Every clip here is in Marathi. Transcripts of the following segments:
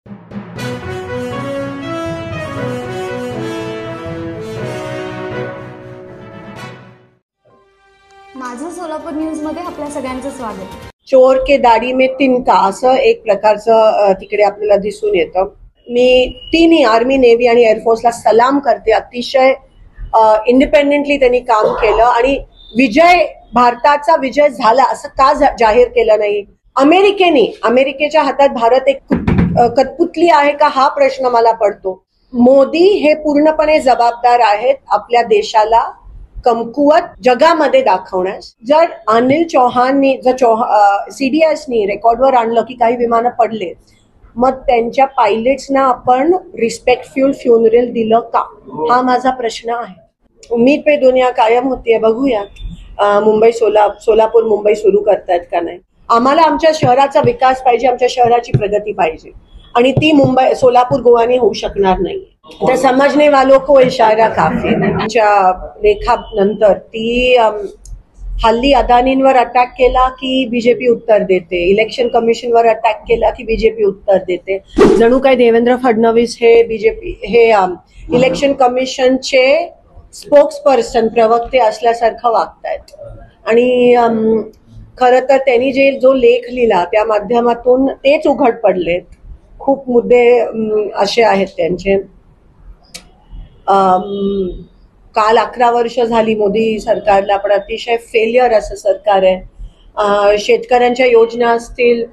माझं सोलापूर न्यूज मध्ये आपल्या सगळ्यांचं स्वागत. चोर के दाढी में तिनका असं एक प्रकारचं तिकडे आपल्याला दिसून येतं. मी तिन्ही आर्मी, नेव्ही आणि एअरफोर्सला सलाम करते. अतिशय इंडिपेंडेंटली त्यांनी काम केलं आणि भारताचा विजय झाला असं का जाहीर केलं नाही? अमेरिकेच्या हातात भारत एक कठपुतली आहे का हा प्रश्न मला पडतो. मोदी हे पूर्णपणे जबाबदार आहेत आपल्या देशाला कमकुवत जगामध्ये दाखवण्यास. जर अनिल चौहाननी सीडीएसनी रेकॉर्डवर आणलं की काही विमानं पडले, मग त्यांच्या पायलट्सना आपण रिस्पेक्टफुल फ्युनरल दिलं का, हा माझा प्रश्न आहे. उम्मीद पे दुनिया कायम होतीये, बघूया सोलापूर मुंबई सुरू करतायत का नाही. आम्हाला आमच्या शहराचा विकास पाहिजे, आमच्या शहराची प्रगती पाहिजे आणि ती सोलापूर गोवानी होऊ शकणार नाही. तर समजने वालों को इशारा काफी. लेखानंतर ती हल्ली अदानींवर अटॅक केला की बीजेपी उत्तर देते, इलेक्शन कमिशनवर अटॅक केला की बीजेपी उत्तर देते. जणू काही देवेंद्र फडणवीस हे इलेक्शन कमिशनचे स्पोक्सपर्सन, प्रवक्ते असल्यासारखं वागतायत. आणि खरं तर त्यांनी जो लेख लिहिला त्या माध्यमातून तेच उघड पडले. खूप मुद्दे असे आहेत त्यांचे. काल 11 वर्ष झाली मोदी सरकारला, पण अतिशय फेलियर असं सरकार आहे. शेतकऱ्यांच्या योजना असतील,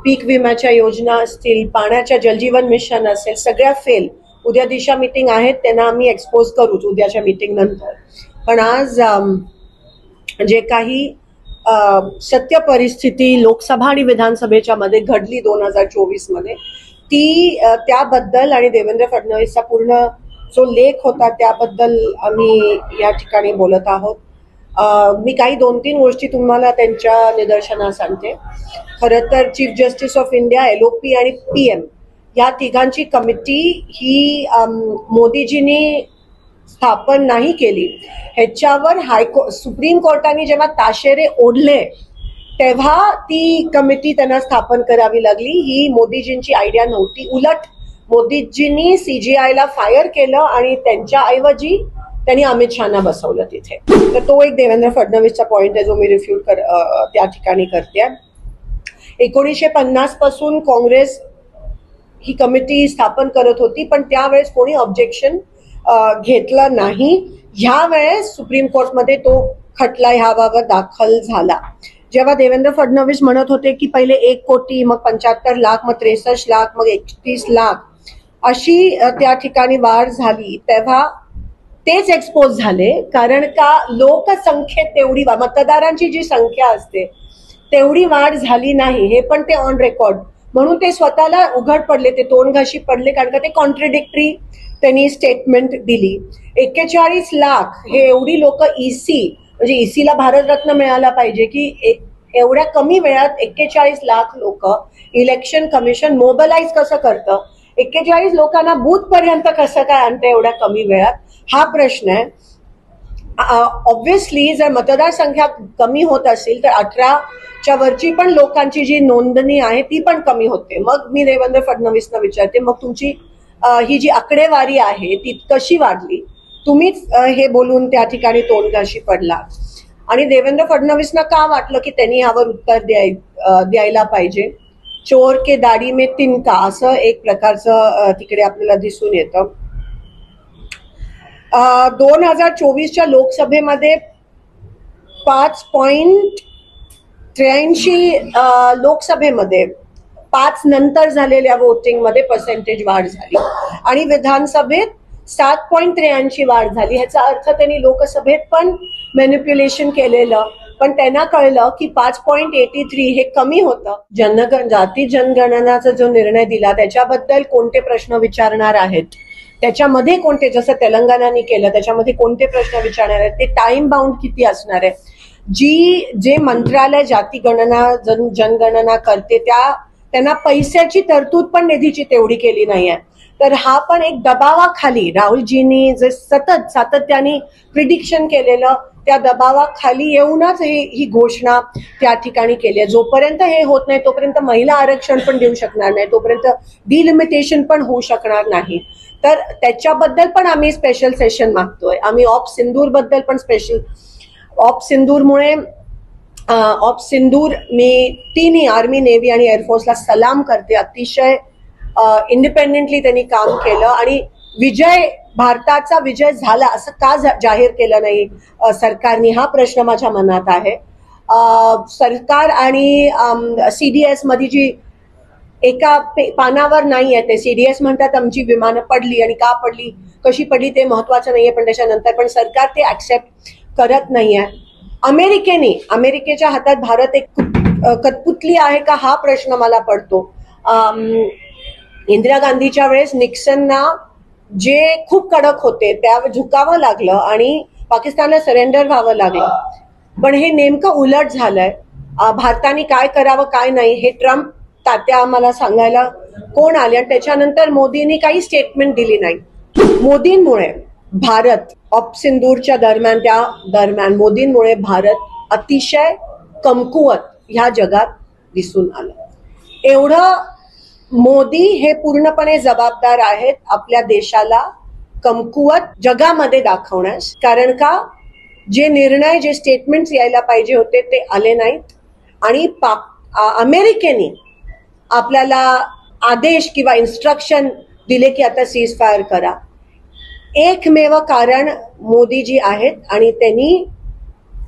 पीक विम्याच्या योजना असतील, पाण्याच्या जलजीवन मिशन असेल, सगळ्या फेल. उद्या दिशा मीटिंग आहेत, त्यांना आम्ही एक्सपोज करूच उद्याच्या मीटिंग नंतर. पण आज जे काही सत्य परिस्थिती लोकसभा आणि विधानसभेच्या मध्ये घडली 2024 मध्ये, त्याबद्दल आणि देवेंद्र फडणवीसचा पूर्ण जो लेख होता त्याबद्दल आम्ही या ठिकाणी बोलत आहोत. मी काही 2-3 गोष्टी तुम्हाला त्यांच्या निदर्शनास सांगते. खरं तर chief justice of India, LOP आणि PM या तिघांची कमिटी ही मोदीजींनी स्थापन नाही केली. ह्याच्यावर सुप्रीम कोर्टाने जेव्हा ताशेरे ओढले तेव्हा ती कमिटी त्यांना स्थापन करावी लागली. ही मोदीजींची आयडिया नव्हती. उलट मोदीजींनी CGIला फायर केलं आणि त्यांच्या ऐवजी त्यांनी अमित शहाना बसवलं तिथे. तर तो एक देवेंद्र फडणवीसचा पॉइंट आहे जो मी रिफ्यूट त्या ठिकाणी करते. 1950 पासून काँग्रेस ही कमिटी स्थापन करत होती, पण त्यावेळेस कोणी ऑब्जेक्शन घेतलं नाही. ह्या वेळेस सुप्रीम कोर्टमध्ये तो खटला ह्याबाबत दाखल झाला. जेव्हा देवेंद्र फडणवीस म्हणत होते की पहिले 1 कोटी, मग 75 लाख, मग 63 लाख, मग 31 लाख अशी त्या ठिकाणी वाढ झाली, तेव्हा तेच एक्सपोज झाले. कारण का लोकसंख्येत तेवढी मतदारांची जी संख्या असते तेवढी वाढ झाली नाही, हे पण ते ऑन रेकॉर्ड. म्हणून ते स्वतःला उघड पडले, ते तोंडघाशी पडले, कारण का ते कॉन्ट्रडिक्टरी त्यांनी स्टेटमेंट दिली. 41 लाख हे एवढी लोक म्हणजे ECला भारतरत्न मिळाला पाहिजे की एवढ्या कमी वेळात 41 लाख लोक इलेक्शन कमिशन मोबिलाइज कसं करतं, 41 लोकांना बूथ पर्यंत कसं काय आणतं एवढ्या कमी वेळात, हा प्रश्न आहे. ऑब्व्हियसली जर मतदारसंख्या कमी होत असेल तर 18च्या वरची पण लोकांची जी नोंदणी आहे ती पण कमी होते. मग मी देवेंद्र फडणवीसना विचारते, मग तुमची ही जी आकडेवारी आहे ती कशी वाढली? तुम्हीच हे बोलून त्या ठिकाणी तोंडघाशी पडला. आणि देवेंद्र फडणवीसना का वाटलं की त्यांनी यावर उत्तर द्यायला पाहिजे? चोर के दाढी में तिनका असं एक प्रकारचं तिकडे आपल्याला दिसून येतं. 2024च्या लोकसभेमध्ये 5.83 लोकसभेमध्ये 5 नंतर झालेल्या वोटिंग मध्ये पर्सेंटेज वाढ झाली आणि विधानसभेत 7.83 वाढ झाली. ह्याचा अर्थ त्यांनी लोकसभेत पण मॅनिप्युलेशन केलेलं, पण त्यांना कळलं की 5.83 हे कमी होतं. जाती जनगणनाचा जो निर्णय दिला त्याच्याबद्दल कोणते प्रश्न विचारणार आहेत, त्याच्यामध्ये कोणते, जसं तेलंगणाने केलं त्याच्यामध्ये कोणते प्रश्न विचारणार आहेत, ते टाइम बाउंड किती असणार आहे. जे मंत्रालय जाती गणना जनगणना करते त्यांना पैशाची तरतूद पण निधीची तेवढी केली नाहीये. तर हा पण एक दबावाखाली राहुलजींनी जे सातत्याने प्रिडिक्शन केलेलं त्या दबावाखाली येऊनच ही घोषणा त्या ठिकाणी केली आहे. जोपर्यंत हे होत नाही तोपर्यंत महिला आरक्षण पण देऊ शकणार नाही, तोपर्यंत डिलिमिटेशन पण होऊ शकणार नाही. तर त्याच्याबद्दल पण आम्ही स्पेशल सेशन मागतोय. आम्ही ऑप सिंदूर बद्दल पण स्पेशल, ऑप सिंदूर मी तिन्ही आर्मी, नेव्ही आणि एअरफोर्सला सलाम करते. अतिशय इंडिपेंडेंटली त्यांनी काम केलं आणि भारताचा विजय झाला असं का जाहीर केलं नाही सरकारने, हा प्रश्न माझ्या मनात आहे. सरकार आणि CDS मध्ये जी एका पानावर नाही आहे, ते CDS म्हणतात आमची विमानं पडली आणि का पडली, कशी पडली ते महत्वाचं नाहीये, पण त्याच्यानंतर पण सरकार ते ऍक्सेप्ट करत नाहीये. अमेरिकेच्या हातात भारत एक कठपुतली आहे का, हा प्रश्न मला पडतो. इंदिरा गांधीच्या वेळेस निक्सनना जे खूप कडक होते त्या झुकावं लागलं आणि पाकिस्तानला सरेंडर व्हावं लागलं. पण हे नेमकं उलट झालंय. भारताने काय करावं काय नाही हे ट्रम्प तात्या आम्हाला सांगायला कोण आले, आणि त्याच्यानंतर मोदींनी काही स्टेटमेंट दिली नाही. मोदींमुळे भारत ऑप सिंदूरच्या दरम्यान मोदींमुळे भारत अतिशय कमकुवत ह्या जगात दिसून आलं. एवढं मोदी हे पूर्णपणे जबाबदार आहेत आपल्या देशाला कमकुवत जगामध्ये दाखवण्यास. कारण का जे निर्णय, जे स्टेटमेंट्स यायला पाहिजे होते ते आले नाहीत. आणि अमेरिकेने आपल्याला आदेश किंवा इन्स्ट्रक्शन दिले की आता सीज फायर करा. एकमेव कारण मोदीजी आहेत आणि त्यांनी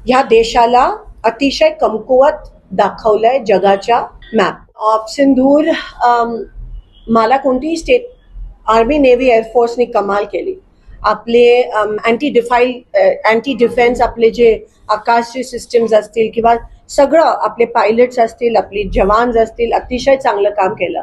ह्या देशाला अतिशय कमकुवत दाखवलंय जगाच्या मॅप. ऑप सिंदूर मला कोणतीही स्टेट, आर्मी, नेव्ही, एअरफोर्सनी कमाल केली. आपले अँटी डिफेन्स आपले जे आकाशचे सिस्टम्स असतील किंवा सगळं, आपले पायलट्स असतील, आपले जवान असतील, अतिशय चांगलं काम केलं.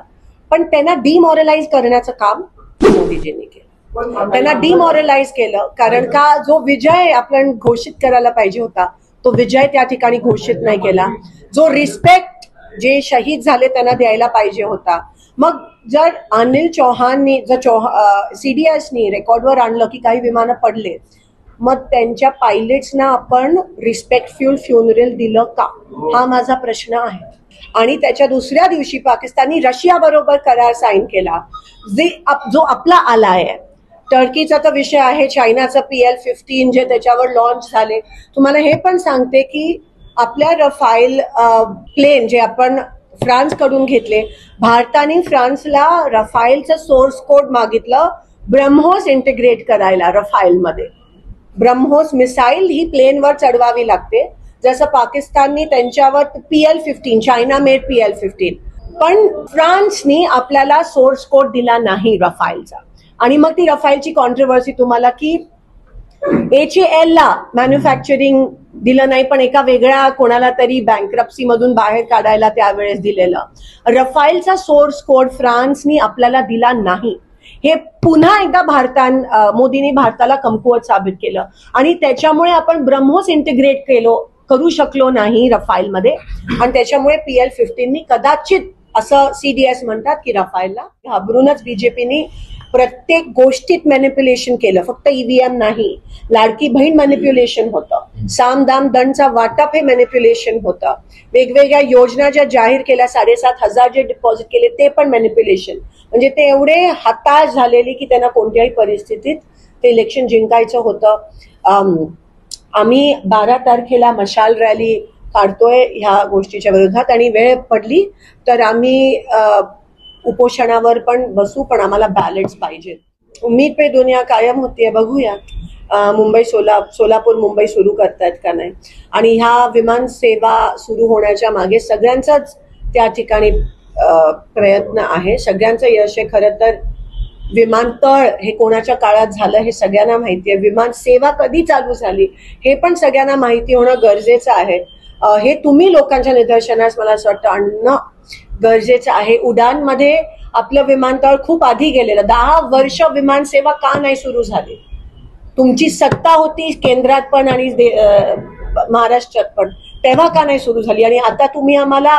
पण त्यांना डिमॉरलाइज करण्याचं काम मोदीजींनी केलं. त्यांना डिमॉरलाइज केलं कारण का जो विजय आपण घोषित करायला पाहिजे होता तो विजय त्या ठिकाणी घोषित नाही केला. जो रिस्पेक्ट जे शहीद झाले त्यांना द्यायला पाहिजे होता. मग जर अनिल चौहाननी, CDSनी रेकॉर्डवर आणलं की काही विमानं पडले, मग त्यांच्या पायलट्सना आपण रिस्पेक्टफुल फ्युनरल दिलं का, हा माझा प्रश्न आहे. आणि त्याच्या दुसऱ्या दिवशी पाकिस्ताननी रशिया बरोबर करार साईन केला जो आपला आलाय आहे. टर्कीचा तर विषय आहे, चायनाचं PL-15 जे त्याच्यावर लॉन्च झाले. तुम्हाला हे पण सांगते की आपल्या रफाईल प्लेन जे आपण फ्रान्स कडून घेतले, भारताने फ्रान्सला रफाईलचं सोर्स कोड मागितलं ब्रह्मोस इंटिग्रेट करायला. रफाईलमध्ये ब्रह्मोस मिसाईल ही प्लेनवर चढवावी लागते, जसं पाकिस्ताननी त्यांच्यावर PL-15, चायना मेड PL-15. पण फ्रान्सनी आपल्याला सोर्स कोड दिला नाही रफाईलचा. आणि मग ती रफाईलची कॉन्ट्रोवर्सी तुम्हाला की HAL ला मॅन्युफॅक्चरिंग दिलं नाही, पण एका वेगळ्या कोणाला तरी बँक्रप्सी मधून बाहेर काढायला त्यावेळेस दिलेलं. रफाईलचा सोर्स कोड फ्रान्सनी आपल्याला दिला नाही. हे पुन्हा एकदा मोदींनी भारताला कमकुवत साबित केलं आणि त्याच्यामुळे आपण ब्रह्मोस इंटिग्रेट करू शकलो नाही रफाईलमध्ये. आणि त्याच्यामुळे PL-15नी कदाचित असं CDS म्हणतात की रफाईलला घाबरूनच बीजेपीनी प्रत्येक गोष्टीत मॅनिप्युलेशन केलं. फक्त EVM नाही, लाडकी बहीण मॅनिप्युलेशन होतं, साम दाम दंडचा वाटप हे मॅनिप्युलेशन होतं, वेगवेगळ्या योजना ज्या जाहीर केल्या, 7,500 जे डिपॉझिट केले ते पण मॅनिप्युलेशन. म्हणजे ते एवढे हताश झालेले की त्यांना कोणत्याही परिस्थितीत ते इलेक्शन जिंकायचं होतं. आम्ही 12 तारखेला मशाल रॅली काढतोय ह्या गोष्टीच्या विरोधात आणि वेळ पडली तर आम्ही उपोषणावर पण बसू, पण आम्हाला बॅलेट्स पाहिजे. उम्मीद पे दुनिया कायम होतीये, बघूया सोलापूर मुंबई सुरू करतायत का नाही. आणि ह्या विमान सेवा सुरू होण्याच्या मागे सगळ्यांचाच त्या ठिकाणी प्रयत्न आहे, सगळ्यांचं यश आहे. खरं तर विमानतळ हे कोणाच्या काळात झालं हे सगळ्यांना माहिती आहे. विमान सेवा कधी चालू झाली हे पण सगळ्यांना माहिती होणं गरजेचं आहे. हे तुम्ही लोकांच्या निदर्शनास मला असं वाटतं आणणं गरजेचं आहे. उडानमध्ये आपलं विमानतळ खूप आधी गेलेलं, 10 वर्ष विमानसेवा का नाही सुरू झाली. तुमची सत्ता होती केंद्रात पण आणि महाराष्ट्रात पण, तेव्हा का नाही सुरू झाली. आणि आता तुम्ही आम्हाला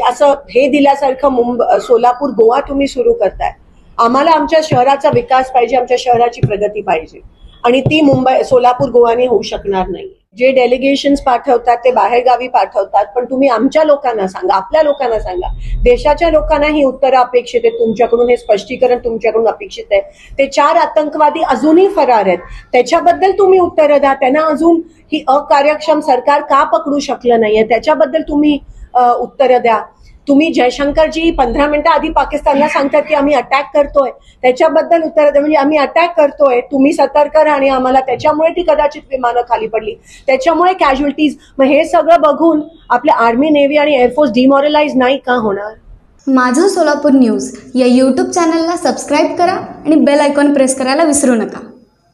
असं हे दिल्यासारखं सोलापूर गोवा तुम्ही सुरू करताय. आम्हाला आमच्या शहराचा विकास पाहिजे, आमच्या शहराची प्रगती पाहिजे आणि ती सोलापूर गोवाने होऊ शकणार नाही. जे डेलिगेशन्स पाठवतात ते बाहेरगावी पाठवतात, पण तुम्ही आमच्या लोकांना सांगा, आपल्या लोकांना सांगा, देशाच्या लोकांना ही उत्तरं अपेक्षित आहेत तुमच्याकडून, हे स्पष्टीकरण तुमच्याकडून अपेक्षित आहे. ते 4 आतंकवादी अजूनही फरार आहेत, त्याच्याबद्दल तुम्ही उत्तरं द्या. त्यांना अजून ही अकार्यक्षम सरकार का पकडू शकलं नाहीये त्याच्याबद्दल तुम्ही उत्तरं द्या. तुम्ही जयशंकरजी 15 मिनिटं आधी पाकिस्तानला सांगतात की आम्ही अटॅक करतोय, त्याच्याबद्दल उत्तर द्या. म्हणजे आम्ही अटॅक करतोय, तुम्ही सतर्क राहा आणि आम्हाला, त्याच्यामुळे ती कदाचित विमानं खाली पडली, त्याच्यामुळे कॅज्युअल्टीज. मग हे सगळं बघून आपल्या आर्मी, नेव्ही आणि एअरफोर्स डिमॉरलाइज नाही का होणार? माझं सोलापूर न्यूज या यूट्यूब चॅनलला सबस्क्राईब करा आणि बेल आयकॉन प्रेस करायला विसरू नका.